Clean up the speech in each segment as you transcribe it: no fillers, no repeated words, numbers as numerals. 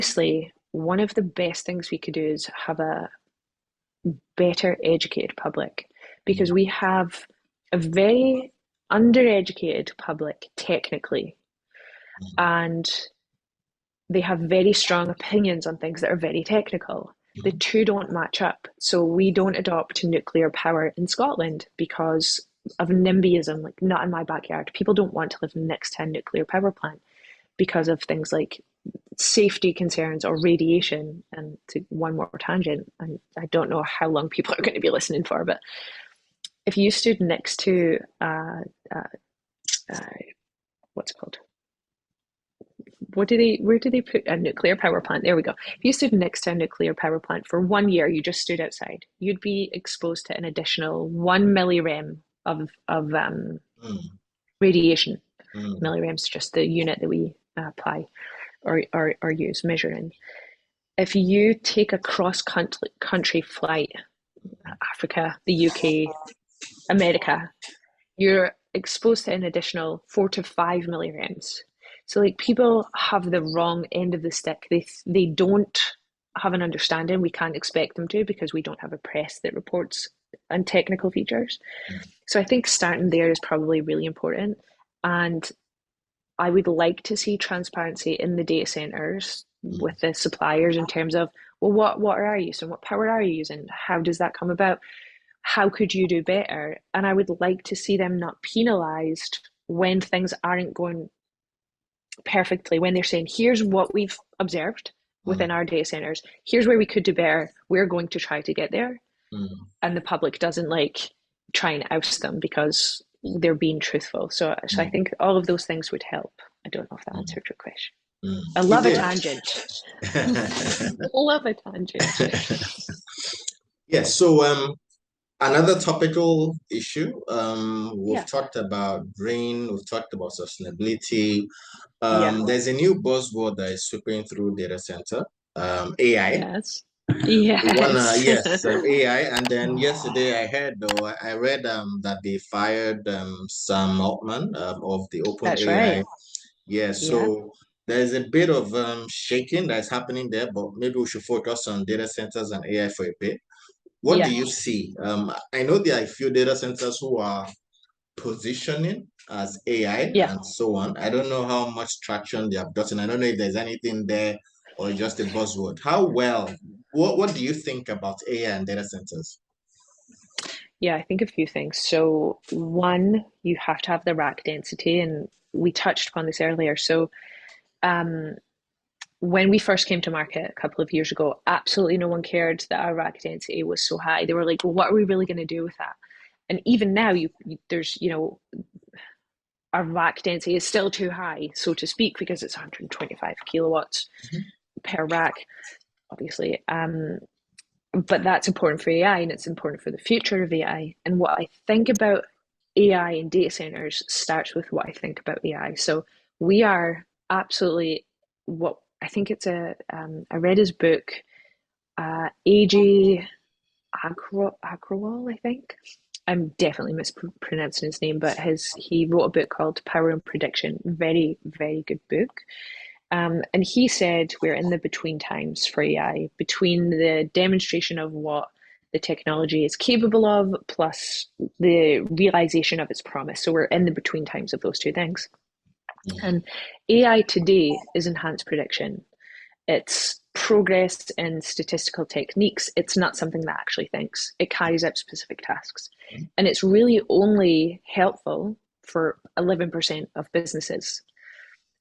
honestly, one of the best things we could do is have a better educated public because we have a very undereducated public technically, and they have very strong opinions on things that are very technical. The two don't match up. So we don't adopt nuclear power in Scotland because of NIMBYism, like not in my backyard. People don't want to live next to a nuclear power plant because of things like safety concerns or radiation. And to one more tangent, and I don't know how long people are going to be listening for, but if you stood next to uh, uh, what's it called? Where do they put a nuclear power plant? There we go. If you stood next to a nuclear power plant for 1 year, you just stood outside, you'd be exposed to an additional 1 millirem of Mm, radiation. mm, Millirems just the unit that we apply or use, measure in. If you take a cross country flight, Africa, the UK, America, you're exposed to an additional 4 to 5 millirems. So like people have the wrong end of the stick. They don't have an understanding. We can't expect them to because we don't have a press that reports on technical features. So I think starting there is probably really important. And I would like to see transparency in the data centers mm, with the suppliers in terms of, well, what are you using? What power are you using? How does that come about? How could you do better? And I would like to see them not penalized when things aren't going perfectly, when they're saying, here's what we've observed within mm, our data centers, here's where we could do better. We're going to try to get there. mm, And the public doesn't like try and oust them because they're being truthful. So I mm, think all of those things would help. I don't know if that mm, answered your question. mm. I It love a did. tangent. Love a tangent. Yes, so another topical issue. We've Yeah. talked about green, we've talked about sustainability. Yeah. There's a new buzzword that is sweeping through data center, AI. Yes. We wanna, Yes. yes, AI. And then yesterday I heard, though, I read that they fired Sam Altman of the Open That's AI. right. Yeah, Yeah. so there's a bit of shaking that's happening there, but maybe we should focus on data centers and AI for a bit. What do Yeah. you see? I know there are a few data centers who are positioning as AI Yeah. and so on. I don't know how much traction they have gotten. I don't know if there's anything there or just a buzzword. How well, what do you think about AI and data centers? Yeah. I think a few things. So, one, you have to have the rack density, and we touched upon this earlier. So, um, when we first came to market a couple of years ago, absolutely no one cared that our rack density was so high. They were like, well, what are we really going to do with that? And even now, there's, our rack density is still too high, so to speak, because it's 125 kilowatts per rack, obviously. But that's important for AI and it's important for the future of AI. And what I think about AI and data centers starts with what I think about AI. So we are absolutely what I think it's I read his book, AJ Agrawal, I think. I'm definitely mispronouncing his name, but he wrote a book called Power and Prediction. Very, very good book. And he said we're in the between times for AI, between the demonstration of what the technology is capable of, plus the realization of its promise. So we're in the between times of those two things. And AI today is enhanced prediction. It's progress in statistical techniques. It's not something that actually thinks. It carries out specific tasks. And it's really only helpful for 11% of businesses.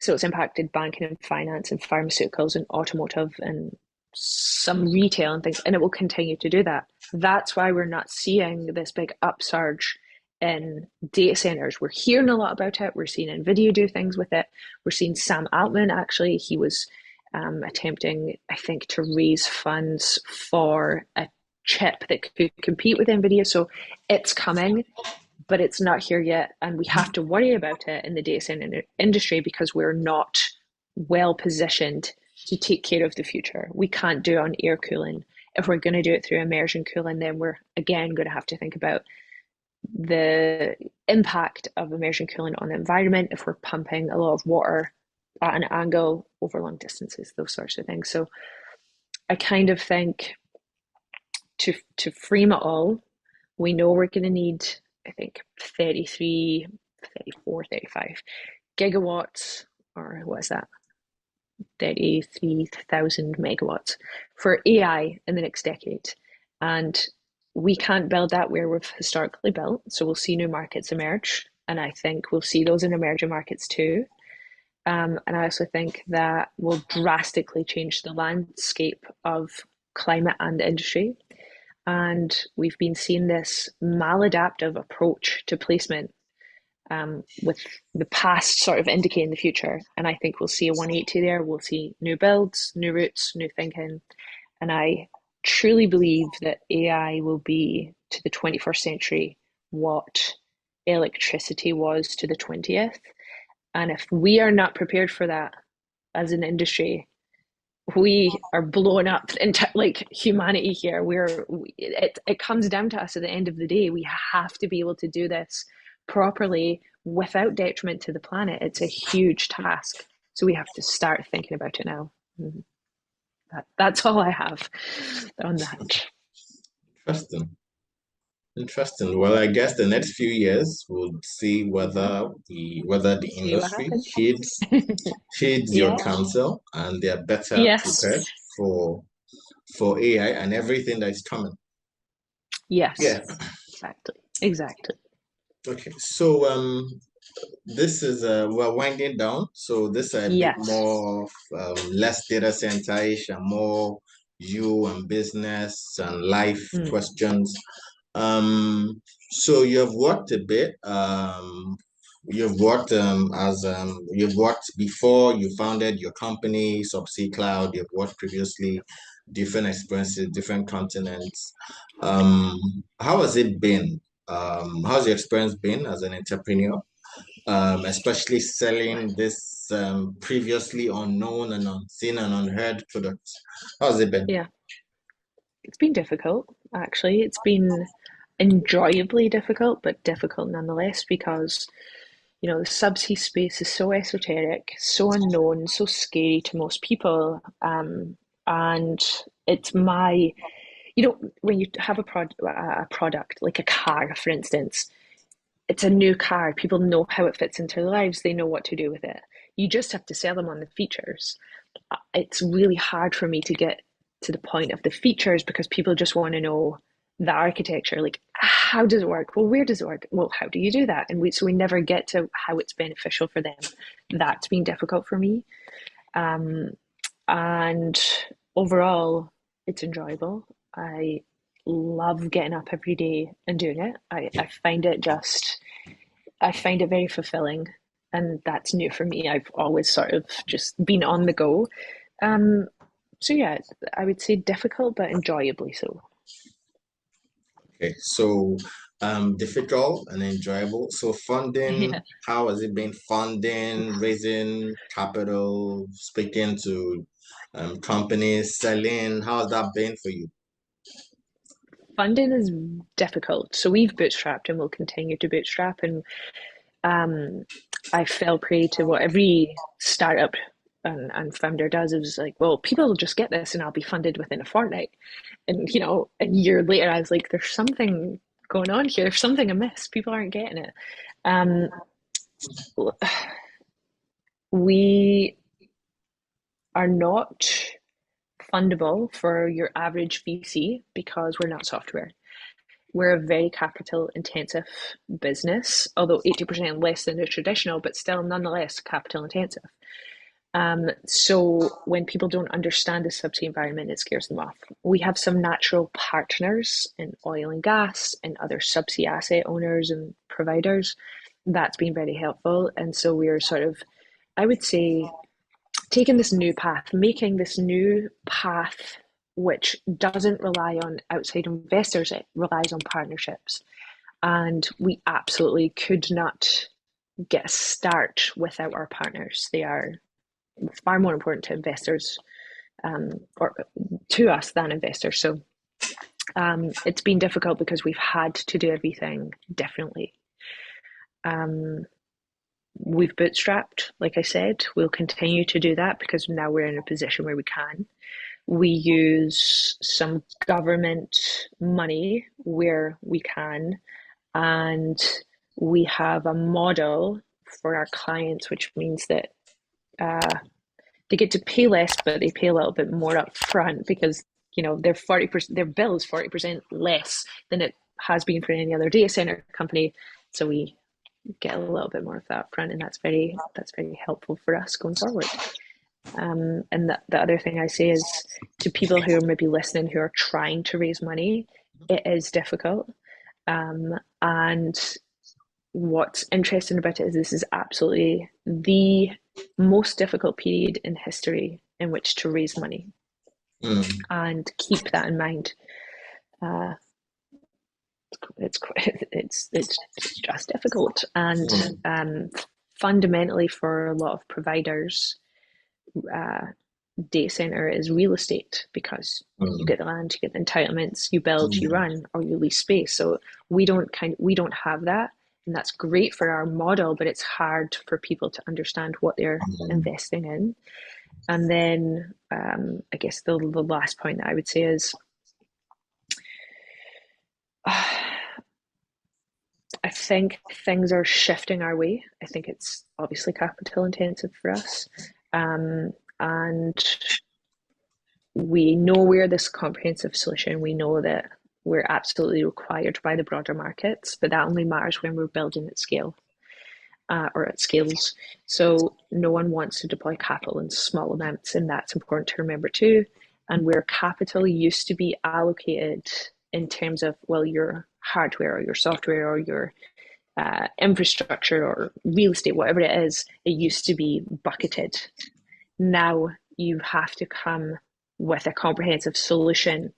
So it's impacted banking and finance and pharmaceuticals and automotive and some retail and things, and it will continue to do that. That's why we're not seeing this big upsurge in data centers. We're hearing a lot about it. We're seeing NVIDIA do things with it. We're seeing Sam Altman actually, he was attempting, I think, to raise funds for a chip that could compete with NVIDIA. So it's coming, but it's not here yet. And we have to worry about it in the data center industry because we're not well positioned to take care of the future. We can't do it on air cooling. If we're going to do it through immersion cooling, then we're again going to have to think about the impact of immersion cooling on the environment. If we're pumping a lot of water at an angle, over long distances, those sorts of things. So I kind of think to frame it all, we know we're going to need, I think, 33, 34, 35 gigawatts, or what is that? 33,000 megawatts for AI in the next decade. And we can't build that where we've historically built. So we'll see new markets emerge. And I think we'll see those in emerging markets too. And I also think that will drastically change the landscape of climate and industry. And we've been seeing this maladaptive approach to placement, with the past sort of indicating the future. And I think we'll see a 180 there. We'll see new builds, new routes, new thinking. And I truly believe that AI will be to the 21st century what electricity was to the 20th. And if we are not prepared for that as an industry, we are blown up into like humanity here. It comes down to us at the end of the day. We have to be able to do this properly without detriment to the planet. It's a huge task. So we have to start thinking about it now. That's all I have on that. Interesting. Interesting. Well, I guess the next few years we'll see Yeah, whether the see what industry happens. heeds your Yeah. counsel and they're better prepared Yes. for AI and everything that is coming. Yes. Yeah. Exactly. Exactly. Okay. So this is we're winding down. So this is a bit Yes. more of, less data center-ish and more you and business and life Mm, questions. So you've worked a bit. You've worked before you founded your company, Subsea Cloud. You've worked previously, different experiences, different continents. How has it been? How's your experience been as an entrepreneur? Especially selling this previously unknown and unseen and unheard products. How's it been? yeah. It's been difficult, actually. It's been enjoyably difficult, but difficult nonetheless because, the subsea space is so esoteric, so unknown, so scary to most people. And it's when you have a product like a car, for instance, it's a new car. People know how it fits into their lives. They know what to do with it. You just have to sell them on the features. It's really hard for me to get to the point of the features because people just want to know the architecture. Like, how does it work? Well, where does it work? Well, how do you do that? And so we never get to how it's beneficial for them. That's been difficult for me. Um, and overall, it's enjoyable. I love getting up every day and doing it. I find it very fulfilling, and that's new for me. I've always sort of just been on the go. Um, so yeah, I would say difficult but enjoyably so. Okay, so difficult and enjoyable. So funding, Yeah, how has it been funding, raising capital, speaking to companies, selling? How has that been for you? funding is difficult. So we've bootstrapped and will continue to bootstrap. And um, I fell prey to what every startup and founder does. It was like, well, people will just get this and I'll be funded within a fortnight. And, a year later, I was like, there's something going on here. There's something amiss. People aren't getting it. Um, we are not fundable for your average VC because we're not software. We're a very capital intensive business, although 80% less than the traditional, but still nonetheless capital intensive. So when people don't understand the subsea environment, it scares them off. We have some natural partners in oil and gas and other subsea asset owners and providers. That's been very helpful. And so we're sort of, I would say, taking this new path, making this new path which doesn't rely on outside investors, it relies on partnerships. And we absolutely could not get a start without our partners. They are far more important to investors, or to us than investors. So it's been difficult because we've had to do everything differently. Um, we've bootstrapped, like I said. We'll continue to do that because now we're in a position where we can. We use some government money where we can, and we have a model for our clients, which means that uh, they get to pay less, but they pay a little bit more up front because their 40% their bill is 40% less than it has been for any other data center company. So we get a little bit more of that up front, and that's very helpful for us going forward. And the other thing I say is to people who are maybe listening who are trying to raise money, it is difficult. And what's interesting about it is this is absolutely the most difficult period in history in which to raise money, Mm, and keep that in mind. Uh, it's it's just difficult, and mm, fundamentally for a lot of providers, uh, data center is real estate because you mm, get the land, you get the entitlements, you build, you mm, run, or you lease space. So we don't have that, and that's great for our model, but it's hard for people to understand what they're mm, investing in. And then I guess the last point that I would say is I think things are shifting our way. I think it's obviously capital intensive for us. And we know we're this comprehensive solution. We know that we're absolutely required by the broader markets, but that only matters when we're building at scale, or at scales. So no one wants to deploy capital in small amounts, and that's important to remember too. And where capital used to be allocated in terms of, well, your hardware or your software or your infrastructure or real estate, whatever it is, it used to be bucketed. Now you have to come with a comprehensive solution,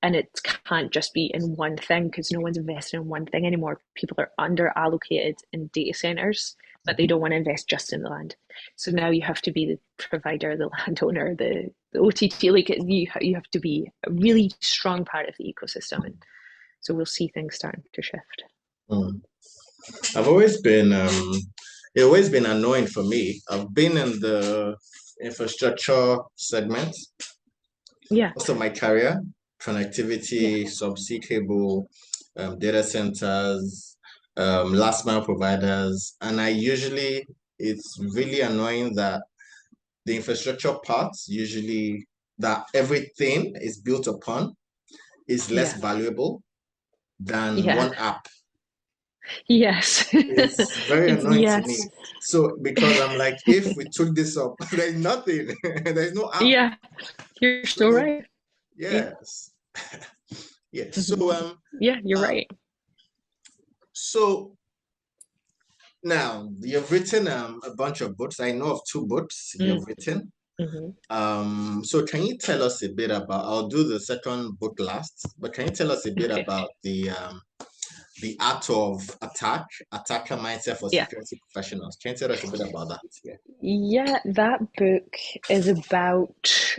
and it can't just be in one thing because no one's investing in one thing anymore. People are under allocated in data centers, but they don't want to invest just in the land. So now you have to be the provider, the landowner, the OTT. Like you have to be a really strong part of the ecosystem, and so we'll see things starting to shift. mm. I've always been annoying for me. I've been in the infrastructure segment Yeah, most of my career, yeah, connectivity, subsea cable, data centers, last mile providers, and it's really annoying that the infrastructure parts usually that everything is built upon is less yeah, valuable than yeah. one app. Yes, It's very it's annoying to yes. me. So because I'm like, if we took this up, there's nothing. There's no app. Yeah, you're so So right. Yeah. yes. Yes. Hmm. So Yeah, you're um right. so now you've written a bunch of books. I know of two books you've written. Mm-hmm. So can you tell us a bit about, I'll do the second book last, but can you tell us a bit Okay. about the art of attacker mindset for Yeah. security professionals? Can you tell us a bit about that? Yeah. Yeah, that book is about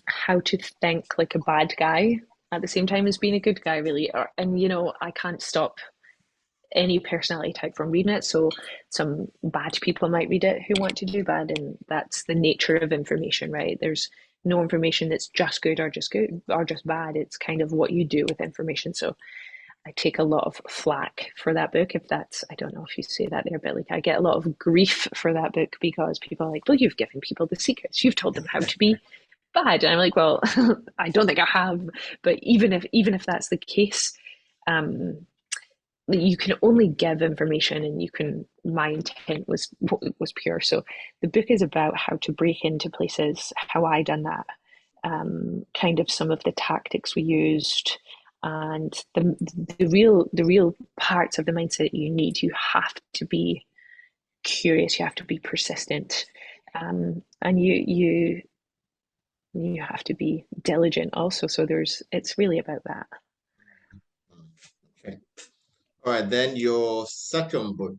how to think like a bad guy at the same time as being a good guy, really. And I can't stop any personality type from reading it. So some bad people might read it who want to do bad, and that's the nature of information, right? There's no information that's just good or just bad. It's kind of what you do with information. So I take a lot of flack for that book, if that's, I don't know if you say that there, but like I get a lot of grief for that book because people are like, well, you've given people the secrets, you've told them how to be bad. And I'm like, well, I don't think I have. But even if that's the case, um, you can only give information, and my intent was pure. So the book is about how to break into places, how I done that, kind of some of the tactics we used, and the real parts of the mindset you need. You have to be curious, you have to be persistent, and you have to be diligent also. So it's really about that. Okay. All right, then your second book,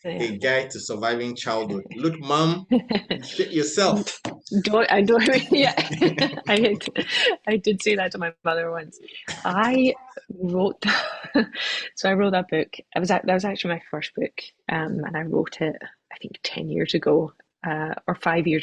Yeah. A Guide to Surviving Childhood. Look, Mom, you shit yourself. don't, yeah, I did say that to my mother once. I wrote, so I wrote that book. That was actually my first book, and I wrote it, I think, 10 years ago, or 5 years